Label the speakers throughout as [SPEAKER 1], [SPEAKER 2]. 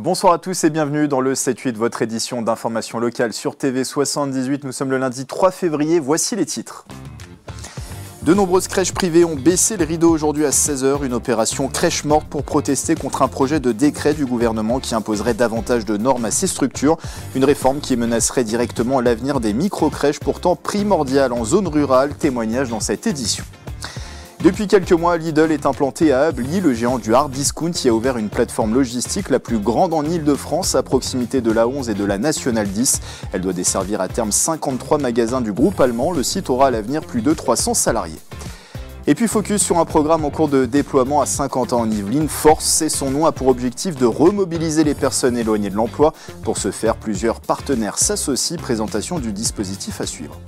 [SPEAKER 1] Bonsoir à tous et bienvenue dans le 7-8, votre édition d'information locale sur TV78. Nous sommes le lundi 3 février, voici les titres. De nombreuses crèches privées ont baissé le rideau aujourd'hui à 16 h, une opération crèche morte pour protester contre un projet de décret du gouvernement qui imposerait davantage de normes à ces structures. Une réforme qui menacerait directement l'avenir des micro-crèches pourtant primordiales en zone rurale, témoignage dans cette édition. Depuis quelques mois, Lidl est implanté à Ably, le géant du hard discount qui a ouvert une plateforme logistique la plus grande en Île-de-France à proximité de l'A11 et de la Nationale 10. Elle doit desservir à terme 53 magasins du groupe allemand. Le site aura à l'avenir plus de 300 salariés. Et puis focus sur un programme en cours de déploiement à Saint-Quentin en Yvelines. Force, c'est son nom, a pour objectif de remobiliser les personnes éloignées de l'emploi. Pour ce faire, plusieurs partenaires s'associent. Présentation du dispositif à suivre.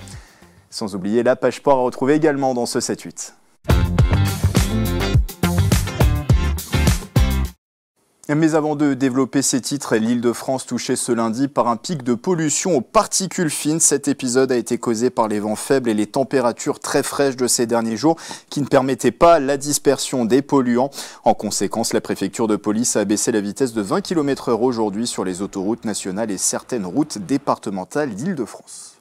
[SPEAKER 1] Sans oublier la page sport à retrouver également dans ce 7-8. Mais avant de développer ces titres, l'Île-de-France touchée ce lundi par un pic de pollution aux particules fines. Cet épisode a été causé par les vents faibles et les températures très fraîches de ces derniers jours qui ne permettaient pas la dispersion des polluants. En conséquence, la préfecture de police a abaissé la vitesse de 20 km/h aujourd'hui sur les autoroutes nationales et certaines routes départementales d'Île-de-France.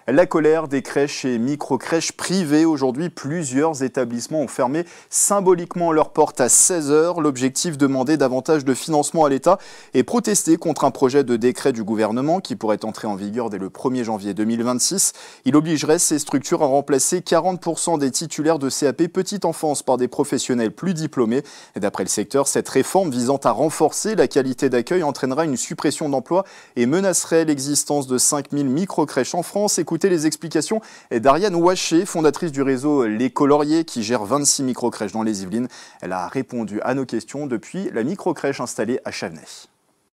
[SPEAKER 1] La colère des crèches et micro-crèches privées. Aujourd'hui, plusieurs établissements ont fermé symboliquement leurs portes à 16 h. L'objectif, demander davantage de financement à l'État et protester contre un projet de décret du gouvernement qui pourrait entrer en vigueur dès le 1er janvier 2026. Il obligerait ces structures à remplacer 40% des titulaires de CAP petite enfance par des professionnels plus diplômés. Et d'après le secteur, cette réforme visant à renforcer la qualité d'accueil entraînera une suppression d'emplois et menacerait l'existence de 5000 micro-crèches en France. Écoutez les explications d'Ariane Ouaché, fondatrice du réseau Les Coloriers, qui gère 26 micro-crèches dans les Yvelines. Elle a répondu à nos questions depuis la micro-crèche installée à Chavenay.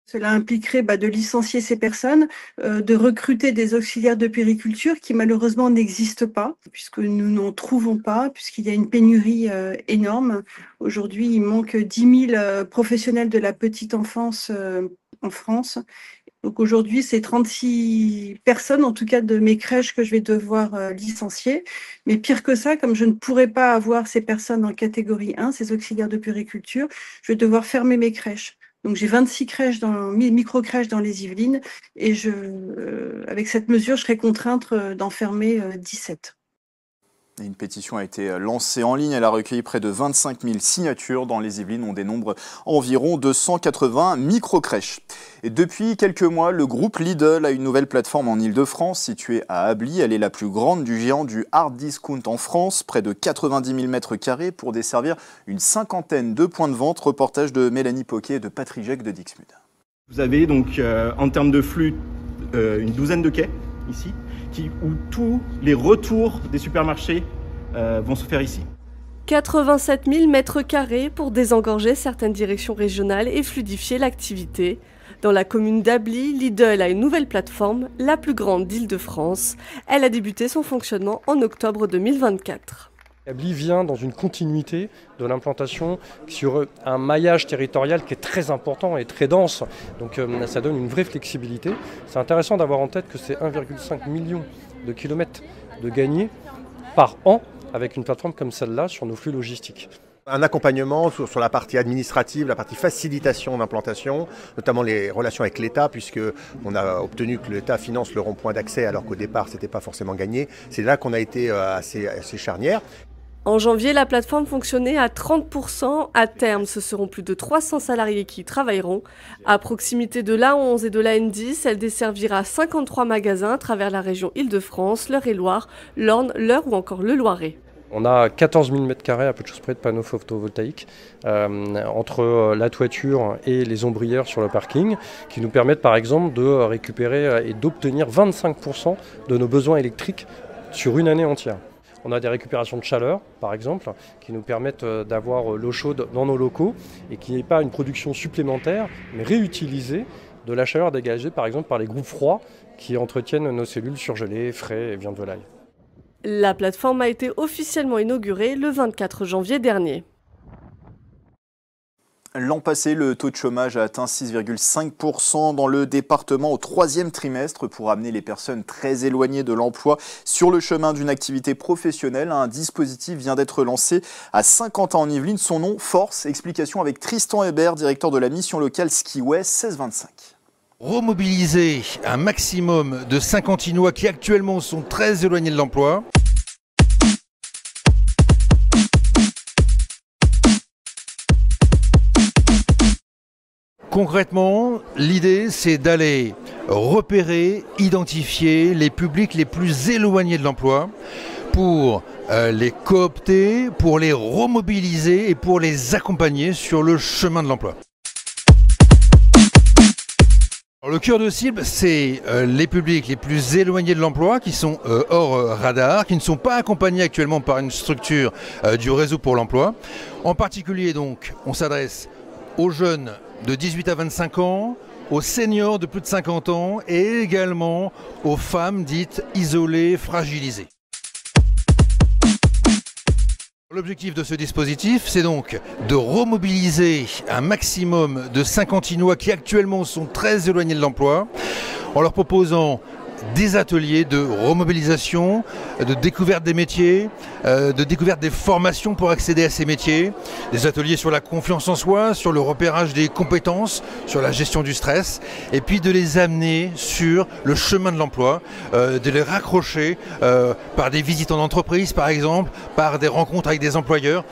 [SPEAKER 2] Cela impliquerait de licencier ces personnes, de recruter des auxiliaires de puériculture qui malheureusement n'existent pas, puisque nous n'en trouvons pas, puisqu'il y a une pénurie énorme. Aujourd'hui, il manque 10 000 professionnels de la petite enfance en France. Donc aujourd'hui, c'est 36 personnes, en tout cas de mes crèches, que je vais devoir licencier. Mais pire que ça, comme je ne pourrai pas avoir ces personnes en catégorie 1, ces auxiliaires de puériculture, je vais devoir fermer mes crèches. Donc j'ai 26 crèches micro-crèches dans les Yvelines et avec cette mesure, je serai contrainte d'en fermer 17.
[SPEAKER 1] Une pétition a été lancée en ligne. Elle a recueilli près de 25 000 signatures. Dans les Yvelines, on dénombre environ 280 micro-crèches. Et depuis quelques mois, le groupe Lidl a une nouvelle plateforme en Île-de-France située à Ably. Elle est la plus grande du géant du hard discount en France, près de 90 000 m² pour desservir une cinquantaine de points de vente. Reportage de Mélanie Poquet et de Patrick Jacques de Dixmude.
[SPEAKER 3] Vous avez donc en termes de flux une douzaine de quais ici, où tous les retours des supermarchés vont se faire ici.
[SPEAKER 4] 87 000 m² pour désengorger certaines directions régionales et fluidifier l'activité. Dans la commune d'Ably, Lidl a une nouvelle plateforme, la plus grande d'Île-de-France. Elle a débuté son fonctionnement en octobre 2024.
[SPEAKER 5] Ably vient dans une continuité de l'implantation sur un maillage territorial qui est très important et très dense. Donc ça donne une vraie flexibilité. C'est intéressant d'avoir en tête que c'est 1,5 million de kilomètres de gagnés par an avec une plateforme comme celle-là sur nos flux logistiques.
[SPEAKER 6] Un accompagnement sur la partie administrative, la partie facilitation d'implantation, notamment les relations avec l'État, puisqu'on a obtenu que l'État finance le rond-point d'accès alors qu'au départ, ce n'était pas forcément gagné. C'est là qu'on a été assez charnière.
[SPEAKER 4] En janvier, la plateforme fonctionnait à 30%. À terme, ce seront plus de 300 salariés qui y travailleront. À proximité de l'A11 et de la N10, elle desservira 53 magasins à travers la région Île-de-France, l'Eure-et-Loire, l'Orne, l'Eure ou encore le Loiret.
[SPEAKER 5] On a 14 000 m² à peu de choses près de panneaux photovoltaïques entre la toiture et les ombrières sur le parking qui nous permettent par exemple de récupérer et d'obtenir 25% de nos besoins électriques sur une année entière. On a des récupérations de chaleur, par exemple, qui nous permettent d'avoir l'eau chaude dans nos locaux et qui n'est pas une production supplémentaire, mais réutilisée de la chaleur dégagée, par exemple, par les groupes froids qui entretiennent nos cellules surgelées, frais et viande de volaille.
[SPEAKER 4] La plateforme a été officiellement inaugurée le 24 janvier dernier.
[SPEAKER 1] L'an passé, le taux de chômage a atteint 6,5% dans le département au troisième trimestre. Pour amener les personnes très éloignées de l'emploi sur le chemin d'une activité professionnelle, un dispositif vient d'être lancé à Saint-Quentin-en-Yvelines. Son nom, Force. Explication avec Tristan Hébert, directeur de la mission locale Skiway 1625.
[SPEAKER 7] Remobiliser un maximum de Saint-Quentinois qui actuellement sont très éloignés de l'emploi. Concrètement, l'idée, c'est d'aller repérer, identifier les publics les plus éloignés de l'emploi pour les coopter, pour les remobiliser et pour les accompagner sur le chemin de l'emploi. Le cœur de cible, c'est les publics les plus éloignés de l'emploi, qui sont hors radar, qui ne sont pas accompagnés actuellement par une structure du réseau pour l'emploi. En particulier, donc, on s'adresse aux jeunes de 18 à 25 ans, aux seniors de plus de 50 ans et également aux femmes dites isolées, fragilisées. L'objectif de ce dispositif, c'est donc de remobiliser un maximum de Saint-Quentinois qui actuellement sont très éloignés de l'emploi en leur proposant des ateliers de remobilisation, de découverte des métiers, de découverte des formations pour accéder à ces métiers, des ateliers sur la confiance en soi, sur le repérage des compétences, sur la gestion du stress, et puis de les amener sur le chemin de l'emploi, de les raccrocher par des visites en entreprise par exemple, par des rencontres avec des employeurs,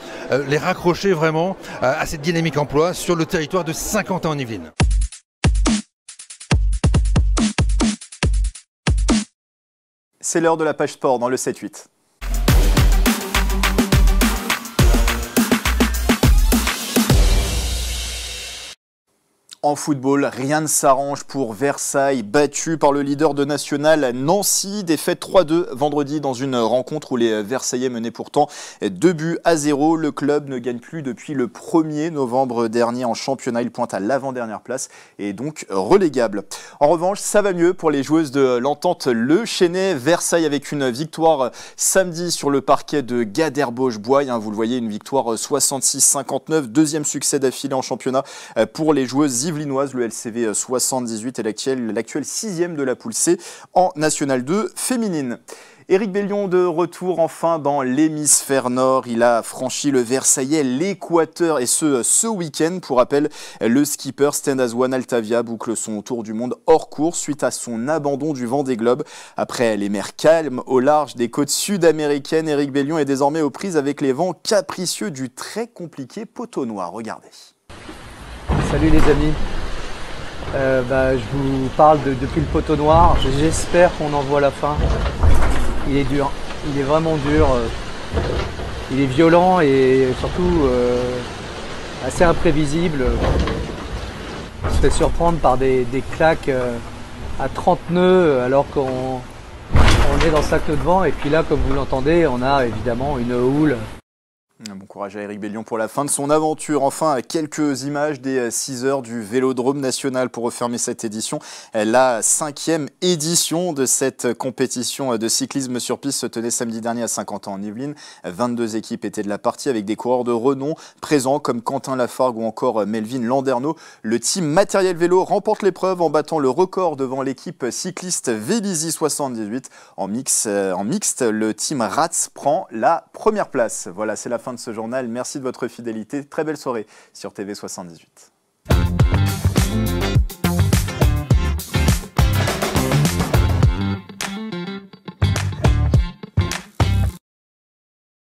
[SPEAKER 7] les raccrocher vraiment à cette dynamique emploi sur le territoire de Saint-Quentin-en-Yvelines.
[SPEAKER 1] C'est l'heure de la page sport dans le 7-8. En football, rien ne s'arrange pour Versailles, battu par le leader de National Nancy. Défaite 3-2 vendredi dans une rencontre où les Versaillais menaient pourtant 2-0. Le club ne gagne plus depuis le 1er novembre dernier en championnat. Il pointe à l'avant-dernière place et est donc relégable. En revanche, ça va mieux pour les joueuses de l'Entente Le Chesnay. Versailles avec une victoire samedi sur le parquet de Gaderbauge-Boye. Vous le voyez, une victoire 66-59. Deuxième succès d'affilée en championnat pour les joueuses yvelinoise, le LCV 78 est l'actuel 6e de la poule C en National 2 féminine. Éric Bellion de retour enfin dans l'hémisphère nord. Il a franchi le Versaillais, l'Équateur et ce week-end. Pour rappel, le skipper Stenaz-One Altavia boucle son tour du monde hors course suite à son abandon du Vendée Globe. Après les mers calmes au large des côtes sud-américaines, Éric Bellion est désormais aux prises avec les vents capricieux du très compliqué Poteau Noir. Regardez.
[SPEAKER 8] Salut les amis, je vous parle depuis le Poteau Noir. J'espère qu'on en voit la fin. Il est dur, il est vraiment dur, il est violent et surtout assez imprévisible. On se fait surprendre par des claques à 30 nœuds alors qu'on est dans 5 nœuds de vent, et puis là, comme vous l'entendez, on a évidemment une houle.
[SPEAKER 1] Bon courage à Éric Bellion pour la fin de son aventure. Enfin, quelques images des 6 heures du Vélodrome National pour refermer cette édition. La 5e édition de cette compétition de cyclisme sur piste se tenait samedi dernier à Saint-Quentin-en-Yvelines. 22 équipes étaient de la partie avec des coureurs de renom présents comme Quentin Lafargue ou encore Melvin Landerneau. Le team Matériel Vélo remporte l'épreuve en battant le record devant l'équipe cycliste Vélizy 78. En mixte, le team Rats prend la première place. Voilà, c'est la fin de ce journal. Merci de votre fidélité. Très belle soirée sur TV78.